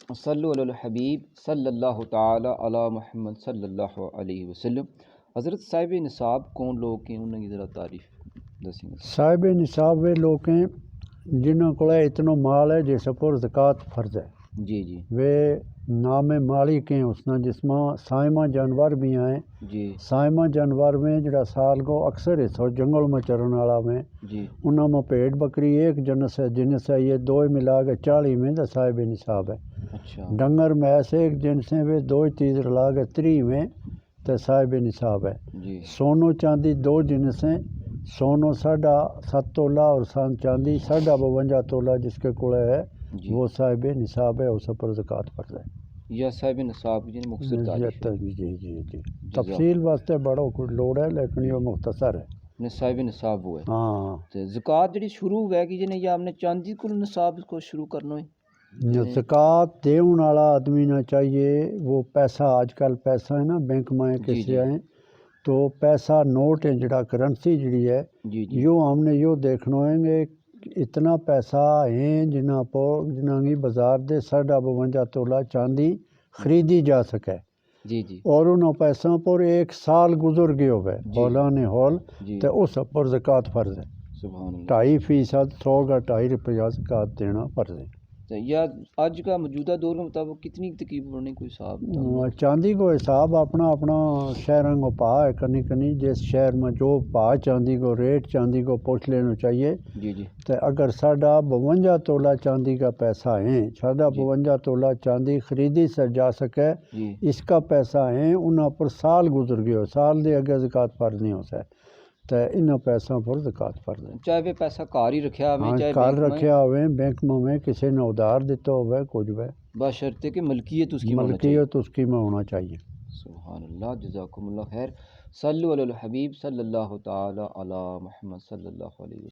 صلو علی الحبیب صلی اللہ تعالی علی محمد صلی اللہ علیہ وسلم۔ حضرت صاحب نصاب کون لوگ ہیں، انہوں کی ذرا تعریف دسیں گے؟ صاحب نصاب وہ لوگ ہیں جنہوں کو اتنا مال ہے جس پر زکوٰۃ فرض ہے۔ جی جی وہ نام مالک ہیں اس نے، جس میں سائمہ جانور بھی ہیں۔ جی سائمہ جانور میں جڑا سال کو اکثر حصہ جنگل میں چرن والا میں جی انہوں میں پیڑ بکری ایک جنس ہے، یہ دو ملا کے 40 میں تو صاحب نصاب ہے۔ اچھا ڈنگر میں ایسے ایک جنس ہیں وہ 2 چیز رلا کے 30 میں تو صاحب نصاب ہے۔ جی سونو چاندی 2 جنس ہیں، سونو 7.5 تولہ اور چاندی 52 تولہ جس کے کڑے ہے جی وہ صاحب نصاب ہے، اس پر زکوٰۃ فرض ہے۔ یا صاحب نصاب کی مختصر تعریف ہے۔ جی تفصیل واسطے بڑا کوئی لوڑ ہے لیکن یہ مختصر ہے۔ نے صاحب نصاب وہ ہے ہاں تے زکوٰۃ جڑی شروع ہوئے گی جنہیں یا ہم نے چاندی کو نصاب کو شروع کرنا ہے؟ زکوٰۃ دیون والا آدمی نہ چاہیے، وہ پیسہ آج کل پیسہ ہے نا بینک میں جی کسی جی ہیں تو پیسہ نوٹ ہے جڑا کرنسی جڑی ہے جی جی یوں ہم نے یوں دیکھنا ہے کہ اتنا پیسہ ہیں جنہاں پر جنہاں کی بازار دے 52 تولہ چاندی خریدی جا سکے، جی جی اور ان پیسوں پر 1 سال گزر گئے ہوئے جی ہولان ہول جی تو اس پر زکوٰۃ فرض ہے۔ سبحان اللہ۔ 2.5% 100 کا 2.5 روپیہ زکوٰۃ دینا فرض ہے۔ یا آج کا موجودہ دور کے مطابق کتنی تقریب بڑھنے کوئی حساب بتاؤ؟ چاندی کو حساب اپنا اپنا شہروں کو پا ہے، کنی کنی جس شہر میں جو پا چاندی کو ریٹ چاندی کو پوچھ لینا چاہیے۔ جی جی تو اگر 52 تولہ چاندی کا پیسہ ہے، 52 تولہ چاندی خریدی سے جا سکے، جی اس کا پیسہ ہے، انہوں پر سال گزر گئے، سال دے اگے زکوٰۃ فرض نہیں ہو سکے تو انہوں پیسوں پر زکوٰۃ فرض ہے۔ چاہے وہ پیسہ کار ہی رکھیا ہوئے ہاں چاہے کار بینک میں، رکھیا ہوئے بینک میں کسی نے ادھار دیتا ہوئے کچھ بھی، بشرطے کہ ملکیت اس کی میں ہونا چاہیے۔ ملکیت اس کی میں ہونا چاہیے۔ سبحان اللہ، جزاکم اللہ خیر۔ صلو علی الحبیب صلی اللہ تعالی علی محمد صلی اللہ علیہ وسلم۔